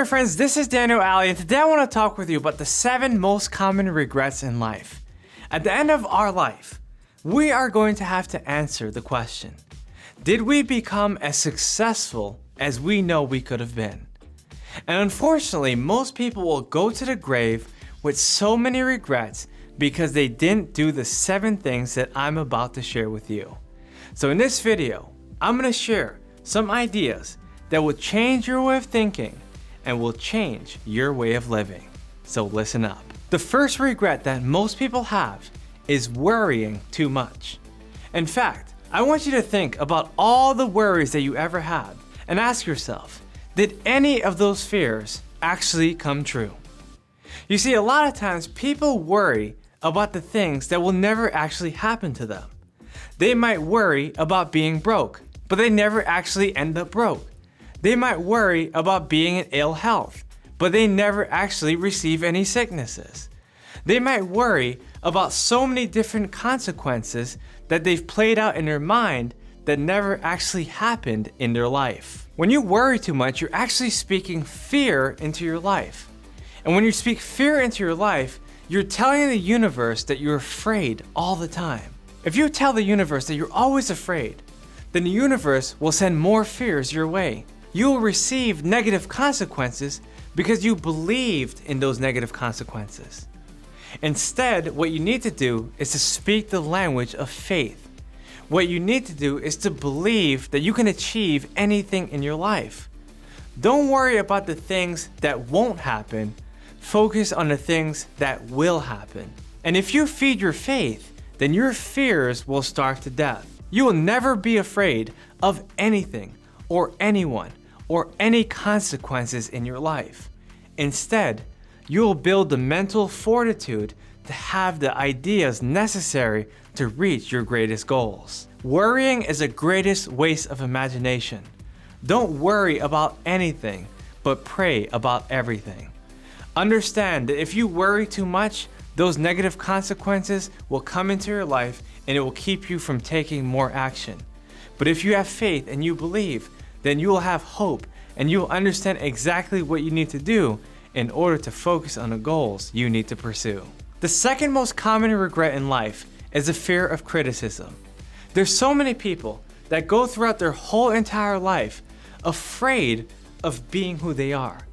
my friends, this is Daniel Aldie, and today I want to talk with you about the 7 most common regrets in life. At the end of our life, we are going to have to answer the question, did we become as successful as we know we could have been? And unfortunately, most people will go to the grave with so many regrets because they didn't do the 7 things that I'm about to share with you. So in this video, I'm going to share some ideas that will change your way of thinking and will change your way of living. So listen up. The first regret that most people have is worrying too much. In fact, I want you to think about all the worries that you ever had and ask yourself, did any of those fears actually come true? You see, a lot of times people worry about the things that will never actually happen to them. They might worry about being broke, but they never actually end up broke. They might worry about being in ill health, but they never actually receive any sicknesses. They might worry about so many different consequences that they've played out in their mind that never actually happened in their life. When you worry too much, you're actually speaking fear into your life. And when you speak fear into your life, you're telling the universe that you're afraid all the time. If you tell the universe that you're always afraid, then the universe will send more fears your way. You will receive negative consequences because you believed in those negative consequences. Instead, what you need to do is to speak the language of faith. What you need to do is to believe that you can achieve anything in your life. Don't worry about the things that won't happen. Focus on the things that will happen. And if you feed your faith, then your fears will starve to death. You will never be afraid of anything or anyone or any consequences in your life. Instead, you will build the mental fortitude to have the ideas necessary to reach your greatest goals. Worrying is the greatest waste of imagination. Don't worry about anything, but pray about everything. Understand that if you worry too much, those negative consequences will come into your life and it will keep you from taking more action. But if you have faith and you believe, then you will have hope and you will understand exactly what you need to do in order to focus on the goals you need to pursue. The second most common regret in life is the fear of criticism. There's so many people that go throughout their whole entire life afraid of being who they are.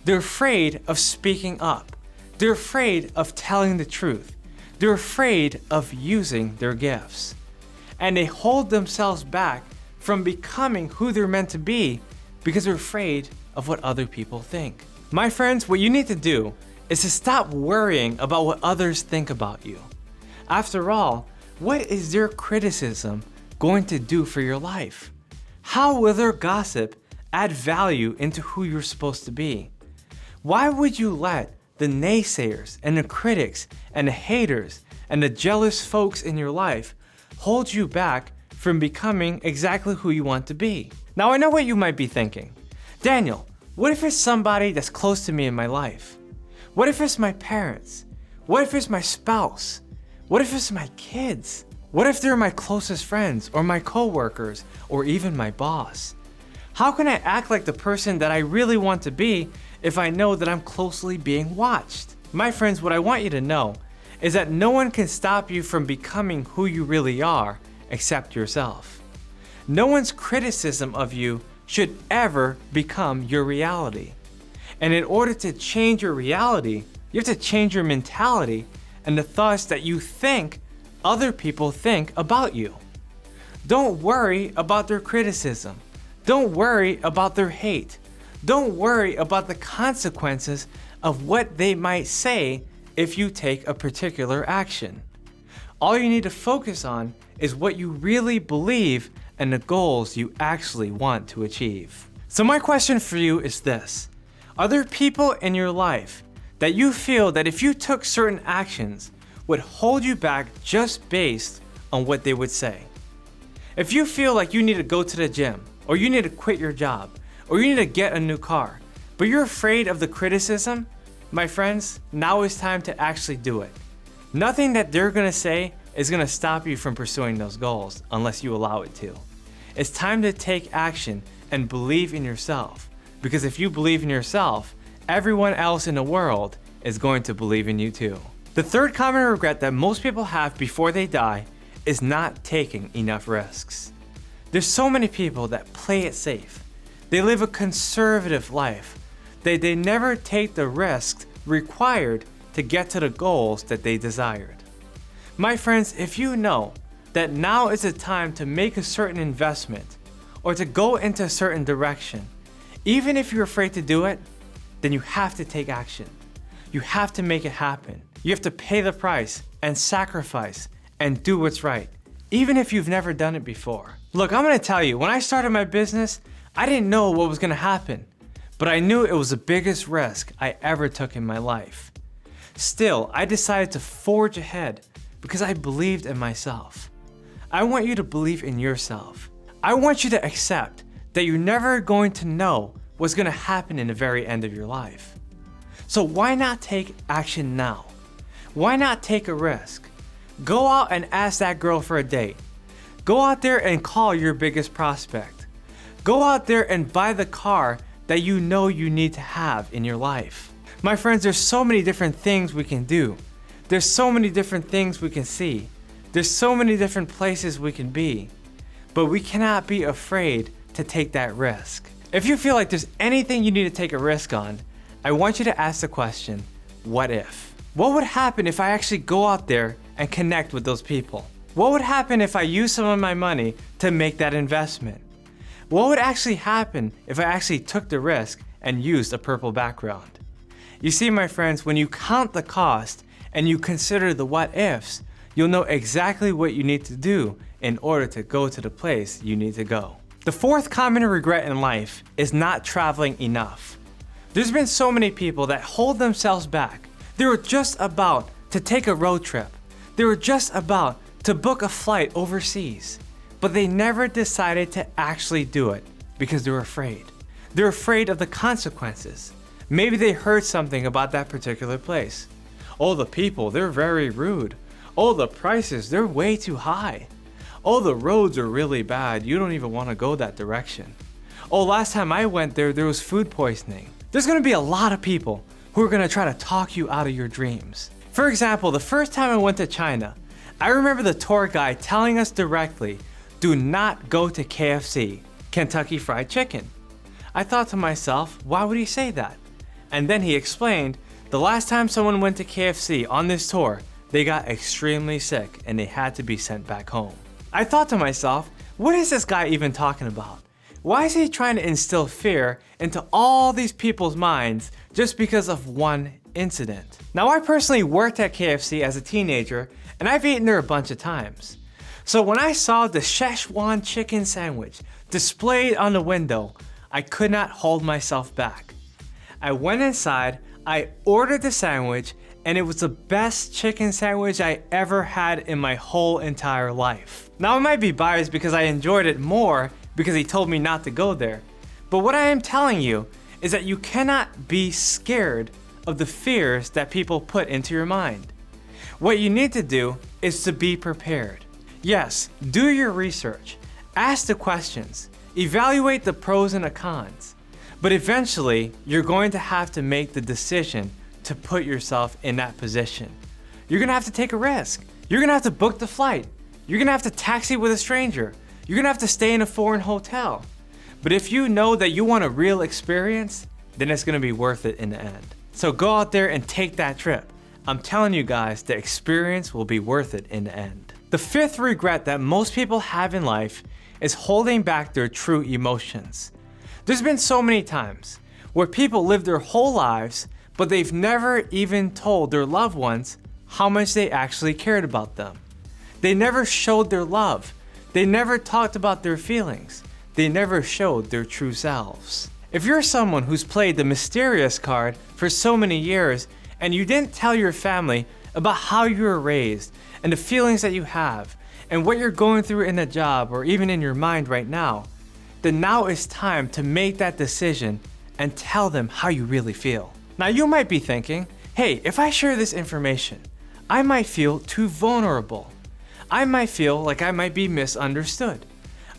They're afraid of speaking up. They're afraid of telling the truth. They're afraid of using their gifts. And they hold themselves back from becoming who they're meant to be because they're afraid of what other people think. My friends, what you need to do is to stop worrying about what others think about you. After all, what is their criticism going to do for your life? How will their gossip add value into who you're supposed to be? Why would you let the naysayers and the critics and the haters and the jealous folks in your life hold you back from becoming exactly who you want to be? Now I know what you might be thinking. Daniel, what if it's somebody that's close to me in my life? What if it's my parents? What if it's my spouse? What if it's my kids? What if they're my closest friends or my coworkers or even my boss? How can I act like the person that I really want to be if I know that I'm closely being watched? My friends, what I want you to know is that no one can stop you from becoming who you really are except yourself. No one's criticism of you should ever become your reality. And in order to change your reality, you have to change your mentality and the thoughts that you think other people think about you. Don't worry about their criticism. Don't worry about their hate. Don't worry about the consequences of what they might say if you take a particular action. All you need to focus on is what you really believe and the goals you actually want to achieve. So my question for you is this. Are there people in your life that you feel that if you took certain actions would hold you back just based on what they would say? If you feel like you need to go to the gym, or you need to quit your job, or you need to get a new car, but you're afraid of the criticism, my friends, now is time to actually do it. Nothing that they're gonna say is gonna stop you from pursuing those goals unless you allow it to. It's time to take action and believe in yourself, because if you believe in yourself, everyone else in the world is going to believe in you too. The third common regret that most people have before they die is not taking enough risks. There's so many people that play it safe. They live a conservative life. They never take the risks required to get to the goals that they desired. My friends, if you know that now is the time to make a certain investment or to go into a certain direction, even if you're afraid to do it, then you have to take action. You have to make it happen. You have to pay the price and sacrifice and do what's right, even if you've never done it before. Look, I'm gonna tell you, when I started my business, I didn't know what was gonna happen, but I knew it was the biggest risk I ever took in my life. Still, I decided to forge ahead because I believed in myself. I want you to believe in yourself. I want you to accept that you're never going to know what's gonna happen in the very end of your life. So why not take action now? Why not take a risk? Go out and ask that girl for a date. Go out there and call your biggest prospect. Go out there and buy the car that you know you need to have in your life. My friends, there's so many different things we can do. There's so many different things we can see. There's so many different places we can be. But we cannot be afraid to take that risk. If you feel like there's anything you need to take a risk on, I want you to ask the question, what if? What would happen if I actually go out there and connect with those people? What would happen if I use some of my money to make that investment? What would actually happen if I actually took the risk and used a purple background? You see, my friends, when you count the cost and you consider the what ifs, you'll know exactly what you need to do in order to go to the place you need to go. The fourth common regret in life is not traveling enough. There's been so many people that hold themselves back. They were just about to take a road trip. They were just about to book a flight overseas, but they never decided to actually do it because they were afraid. They're afraid of the consequences. Maybe they heard something about that particular place. Oh, the people, they're very rude. Oh, the prices, they're way too high. Oh, the roads are really bad. You don't even want to go that direction. Oh, last time I went there was food poisoning. There's going to be a lot of people who are going to try to talk you out of your dreams. For example, the first time I went to China, I remember the tour guide telling us directly, do not go to KFC, Kentucky Fried Chicken. I thought to myself, why would he say that? And then he explained, the last time someone went to KFC on this tour, they got extremely sick and they had to be sent back home. I thought to myself, what is this guy even talking about? Why is he trying to instill fear into all these people's minds just because of one incident? Now, I personally worked at KFC as a teenager and I've eaten there a bunch of times. So when I saw the Szechuan chicken sandwich displayed on the window, I could not hold myself back. I went inside, I ordered the sandwich, and it was the best chicken sandwich I ever had in my whole entire life. Now, I might be biased because I enjoyed it more because he told me not to go there. But what I am telling you is that you cannot be scared of the fears that people put into your mind. What you need to do is to be prepared. Yes, do your research, ask the questions, evaluate the pros and the cons, but eventually you're going to have to make the decision to put yourself in that position. You're gonna have to take a risk. You're gonna have to book the flight. You're gonna have to taxi with a stranger. You're gonna have to stay in a foreign hotel. But if you know that you want a real experience, then it's gonna be worth it in the end. So go out there and take that trip. I'm telling you guys, the experience will be worth it in the end. The fifth regret that most people have in life is holding back their true emotions. There's been so many times where people live their whole lives, but they've never even told their loved ones how much they actually cared about them. They never showed their love. They never talked about their feelings. They never showed their true selves. If you're someone who's played the mysterious card for so many years and you didn't tell your family about how you were raised and the feelings that you have and what you're going through in a job or even in your mind right now, then now is time to make that decision and tell them how you really feel. Now, you might be thinking, hey, if I share this information, I might feel too vulnerable. I might feel like I might be misunderstood.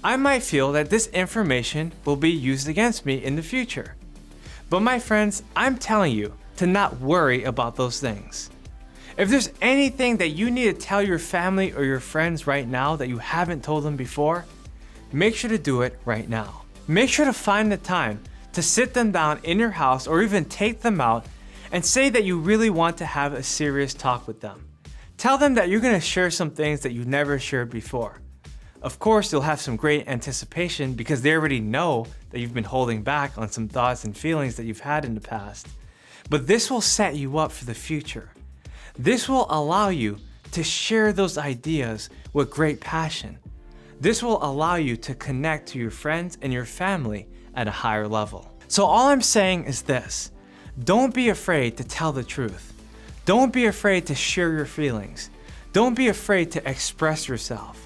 I might feel that this information will be used against me in the future. But my friends, I'm telling you to not worry about those things. If there's anything that you need to tell your family or your friends right now that you haven't told them before, make sure to do it right now. Make sure to find the time to sit them down in your house or even take them out and say that you really want to have a serious talk with them. Tell them that you're going to share some things that you've never shared before. Of course, you'll have some great anticipation because they already know that you've been holding back on some thoughts and feelings that you've had in the past. But this will set you up for the future. This will allow you to share those ideas with great passion. This will allow you to connect to your friends and your family at a higher level. So all I'm saying is this: don't be afraid to tell the truth. Don't be afraid to share your feelings. Don't be afraid to express yourself.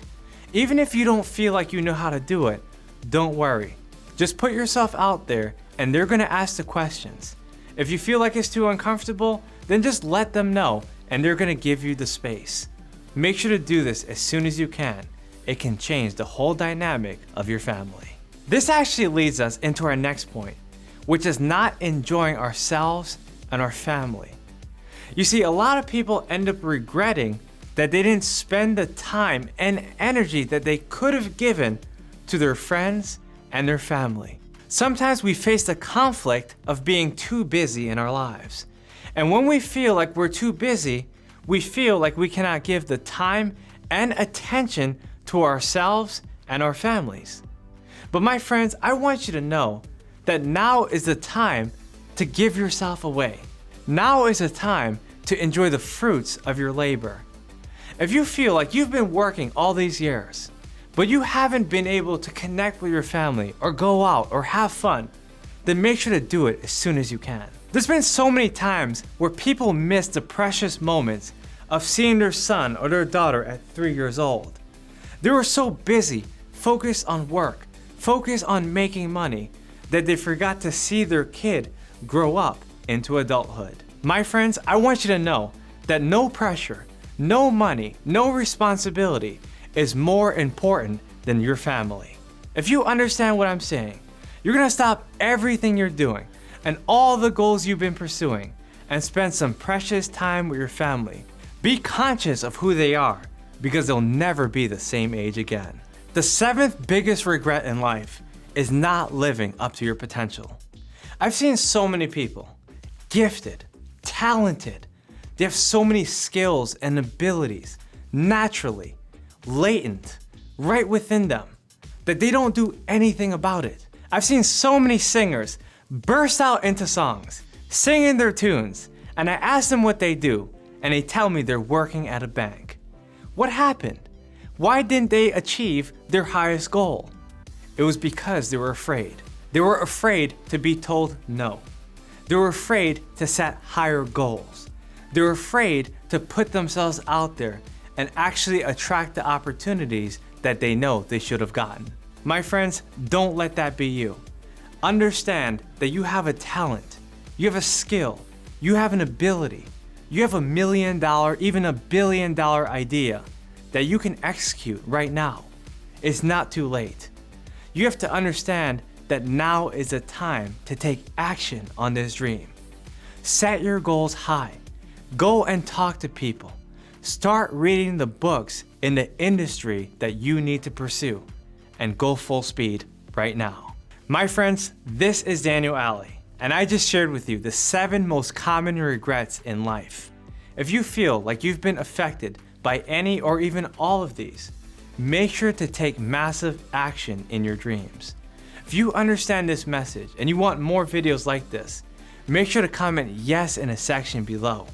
Even if you don't feel like you know how to do it, don't worry. Just put yourself out there and they're gonna ask the questions. If you feel like it's too uncomfortable, then just let them know and they're gonna give you the space. Make sure to do this as soon as you can. It can change the whole dynamic of your family. This actually leads us into our next point, which is not enjoying ourselves and our family. You see, a lot of people end up regretting that they didn't spend the time and energy that they could have given to their friends and their family. Sometimes we face the conflict of being too busy in our lives. And when we feel like we're too busy, we feel like we cannot give the time and attention to ourselves and our families. But my friends, I want you to know that now is the time to give yourself away. Now is the time to enjoy the fruits of your labor. If you feel like you've been working all these years, but you haven't been able to connect with your family or go out or have fun, then make sure to do it as soon as you can. There's been so many times where people miss the precious moments of seeing their son or their daughter at 3 years old. They were so busy, focused on work, focused on making money, that they forgot to see their kid grow up into adulthood. My friends, I want you to know that no pressure, no money, no responsibility is more important than your family. If you understand what I'm saying, you're gonna stop everything you're doing and all the goals you've been pursuing and spend some precious time with your family. Be conscious of who they are because they'll never be the same age again. The 7th biggest regret in life is not living up to your potential. I've seen so many people, gifted, talented, they have so many skills and abilities, naturally, latent, right within them, that they don't do anything about it. I've seen so many singers burst out into songs, singing their tunes, and I ask them what they do, and they tell me they're working at a bank. What happened? Why didn't they achieve their highest goal? It was because they were afraid. They were afraid to be told no. They were afraid to set higher goals. They were afraid to put themselves out there and actually attract the opportunities that they know they should have gotten. My friends, don't let that be you. Understand that you have a talent, you have a skill, you have an ability, you have $1 million, even $1 billion idea that you can execute right now. It's not too late. You have to understand that now is the time to take action on this dream. Set your goals high. Go and talk to people. Start reading the books in the industry that you need to pursue and go full speed right now. My friends, this is Daniel Aldie, and I just shared with you the 7 most common regrets in life. If you feel like you've been affected by any or even all of these, make sure to take massive action in your dreams. If you understand this message and you want more videos like this, make sure to comment yes in a section below.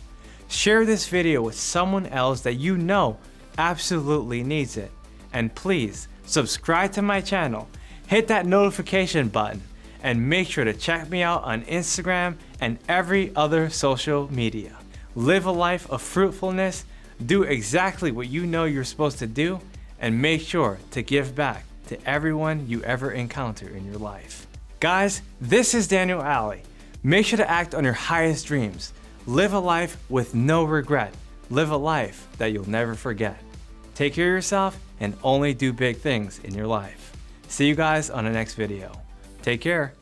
Share this video with someone else that you know absolutely needs it. And please subscribe to my channel, hit that notification button, and make sure to check me out on Instagram and every other social media. Live a life of fruitfulness, do exactly what you know you're supposed to do, and make sure to give back to everyone you ever encounter in your life. Guys, this is Daniel Aldie. Make sure to act on your highest dreams. Live a life with no regret. Live a life that you'll never forget. Take care of yourself and only do big things in your life. See you guys on the next video. Take care.